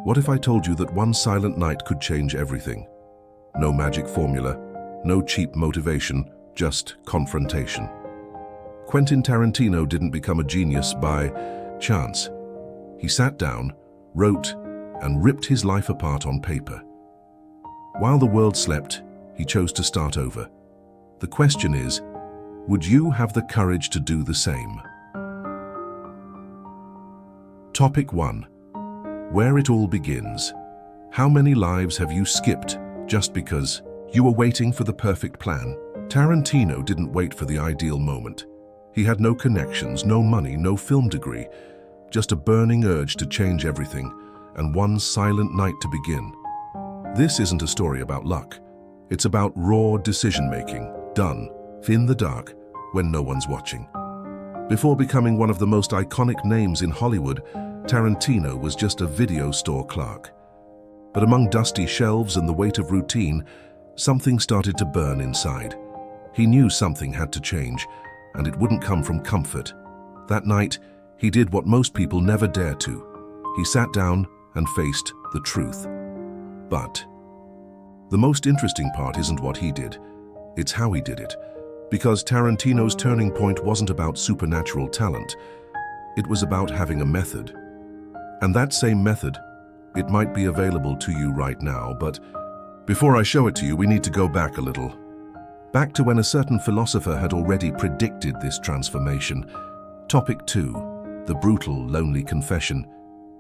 What if I told you that one silent night could change everything? No magic formula, no cheap motivation, just confrontation. Quentin Tarantino didn't become a genius by chance. He sat down, wrote, and ripped his life apart on paper. While the world slept, he chose to start over. The question is, would you have the courage to do the same? Topic 1. Where it all begins. How many lives have you skipped just because you were waiting for the perfect plan? Tarantino didn't wait for the ideal moment. He had no connections, no money, no film degree, just a burning urge to change everything and one silent night to begin. This isn't a story about luck. It's about raw decision-making, done in the dark when no one's watching. Before becoming one of the most iconic names in Hollywood, Tarantino was just a video store clerk. But among dusty shelves and the weight of routine, something started to burn inside. He knew something had to change, and it wouldn't come from comfort. That night, he did what most people never dare to. He sat down and faced the truth. But the most interesting part isn't what he did, it's how he did it. Because Tarantino's turning point wasn't about supernatural talent, it was about having a method. And that same method, it might be available to you right now, but before I show it to you, we need to go back a little. Back to when a certain philosopher had already predicted this transformation. Topic 2. The brutal, lonely confession.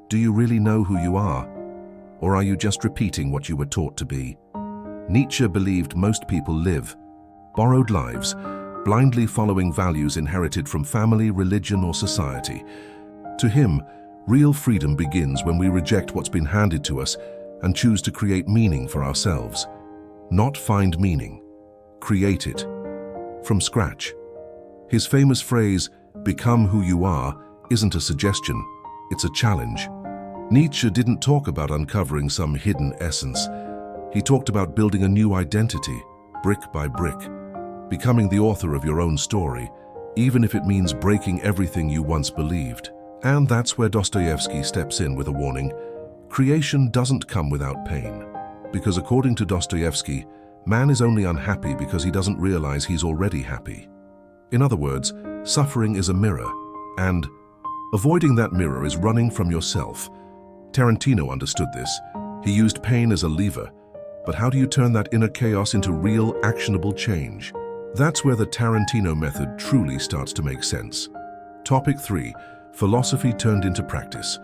Do you really know who you are? Or are you just repeating what you were taught to be? Nietzsche believed most people live borrowed lives, blindly following values inherited from family, religion, or society. To him, real freedom begins when we reject what's been handed to us and choose to create meaning for ourselves. Not find meaning, create it from scratch. His famous phrase, "Become who you are," isn't a suggestion, it's a challenge. Nietzsche didn't talk about uncovering some hidden essence. He talked about building a new identity, brick by brick, becoming the author of your own story, even if it means breaking everything you once believed. And that's where Dostoevsky steps in with a warning. Creation doesn't come without pain. Because according to Dostoevsky, man is only unhappy because he doesn't realize he's already happy. In other words, suffering is a mirror, and avoiding that mirror is running from yourself. Tarantino understood this. He used pain as a lever. But how do you turn that inner chaos into real, actionable change? That's where the Tarantino method truly starts to make sense. Topic 3. Philosophy turned into practice.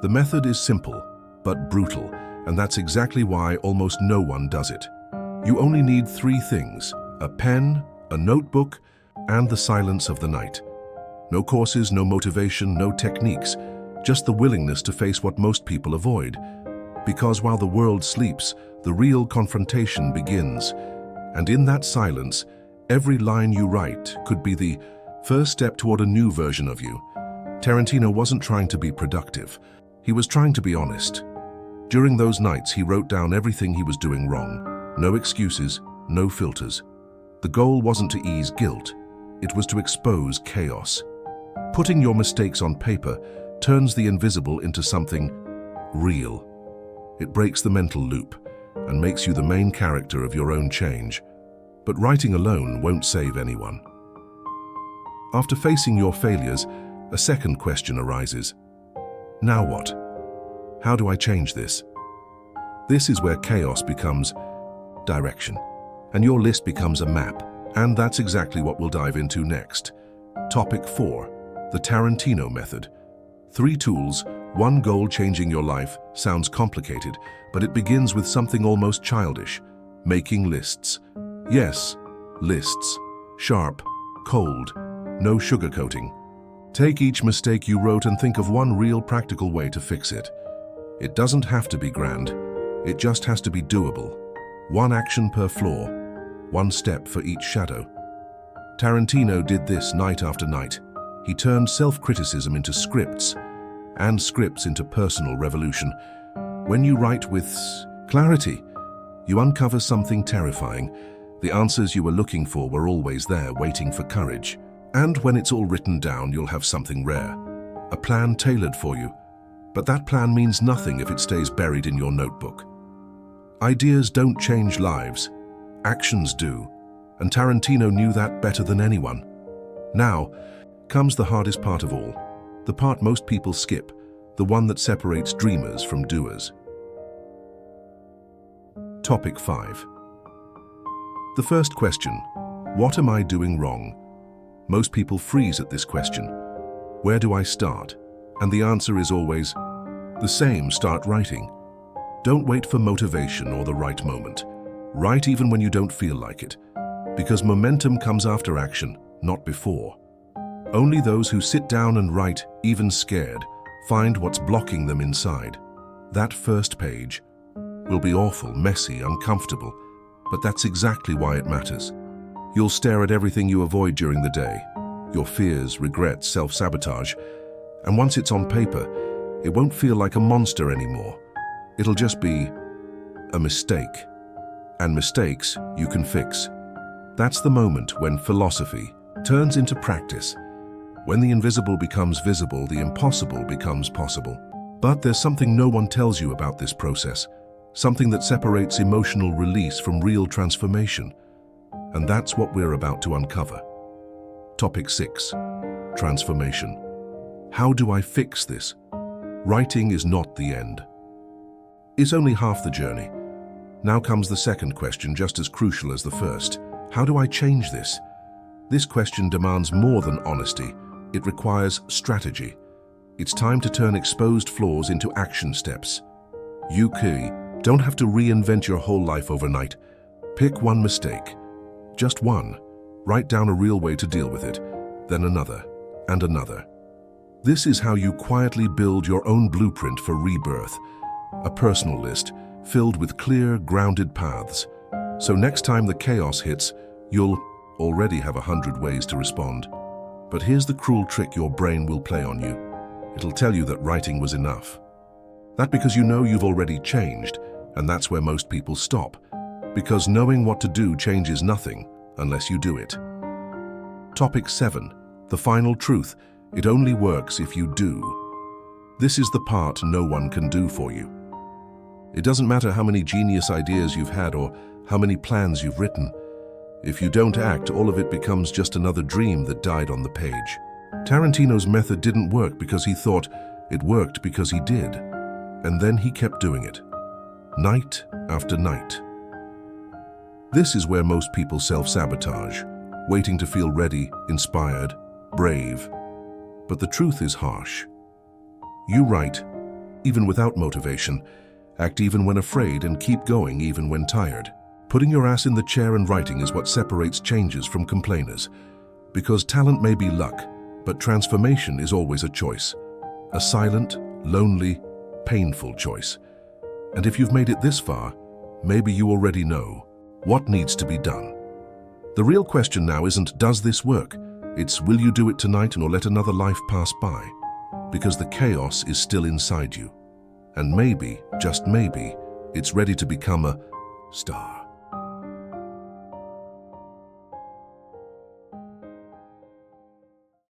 The method is simple, but brutal, and that's exactly why almost no one does it. You only need 3 things: a pen, a notebook, and the silence of the night. No courses, no motivation, no techniques, just the willingness to face what most people avoid. Because while the world sleeps, the real confrontation begins. And in that silence, every line you write could be the first step toward a new version of you. Tarantino wasn't trying to be productive. He was trying to be honest. During those nights, he wrote down everything he was doing wrong. No excuses, no filters. The goal wasn't to ease guilt. It was to expose chaos. Putting your mistakes on paper turns the invisible into something real. It breaks the mental loop and makes you the main character of your own change. But writing alone won't save anyone. After facing your failures, a second question arises. Now what? How do I change this? This is where chaos becomes direction, and your list becomes a map, and that's exactly what we'll dive into next. Topic 4. The Tarantino Method. 3 tools, 1 goal. Changing your life sounds complicated, but it begins with something almost childish: making lists. Yes, lists. Sharp, cold, no sugarcoating. Take each mistake you wrote and think of one real practical way to fix it. It doesn't have to be grand. It just has to be doable. 1 action per flaw, 1 step for each shadow. Tarantino did this night after night. He turned self-criticism into scripts, and scripts into personal revolution. When you write with clarity, you uncover something terrifying. The answers you were looking for were always there, waiting for courage. And when it's all written down, you'll have something rare. A plan tailored for you. But that plan means nothing if it stays buried in your notebook. Ideas don't change lives. Actions do. And Tarantino knew that better than anyone. Now comes the hardest part of all. The part most people skip. The one that separates dreamers from doers. Topic 5. The first question. What am I doing wrong? Most people freeze at this question. Where do I start? And the answer is always the same: start writing. Don't wait for motivation or the right moment. Write even when you don't feel like it. Because momentum comes after action, not before. Only those who sit down and write, even scared, find what's blocking them inside. That first page will be awful, messy, uncomfortable, but that's exactly why it matters. You'll stare at everything you avoid during the day, your fears, regrets, self-sabotage, and once it's on paper, it won't feel like a monster anymore. It'll just be a mistake. And mistakes you can fix. That's the moment when philosophy turns into practice. When the invisible becomes visible, the impossible becomes possible. But there's something no one tells you about this process, something that separates emotional release from real transformation. And that's what we're about to uncover. Topic 6. Transformation. How do I fix this? Writing is not the end. It's only half the journey. Now comes the second question, just as crucial as the first. How do I change this? This question demands more than honesty. It requires strategy. It's time to turn exposed flaws into action steps. You don't have to reinvent your whole life overnight. Pick one mistake. Just one. Write down a real way to deal with it, then another, and another. This is how you quietly build your own blueprint for rebirth, a personal list filled with clear, grounded paths. So next time the chaos hits, you'll already have 100 ways to respond. But here's the cruel trick your brain will play on you. It'll tell you that writing was enough. That's because you know you've already changed, and that's where most people stop. Because knowing what to do changes nothing unless you do it. Topic 7. The final truth. It only works if you do. This is the part no one can do for you. It doesn't matter how many genius ideas you've had or how many plans you've written. If you don't act, all of it becomes just another dream that died on the page. Tarantino's method didn't work because he thought, it worked because he did. And then he kept doing it, night after night. This is where most people self-sabotage, waiting to feel ready, inspired, brave. But the truth is harsh. You write, even without motivation, act even when afraid, and keep going even when tired. Putting your ass in the chair and writing is what separates changers from complainers. Because talent may be luck, but transformation is always a choice. A silent, lonely, painful choice. And if you've made it this far, maybe you already know what needs to be done. The real question now isn't, does this work? It's, will you do it tonight or let another life pass by? Because the chaos is still inside you. And maybe, just maybe, it's ready to become a star.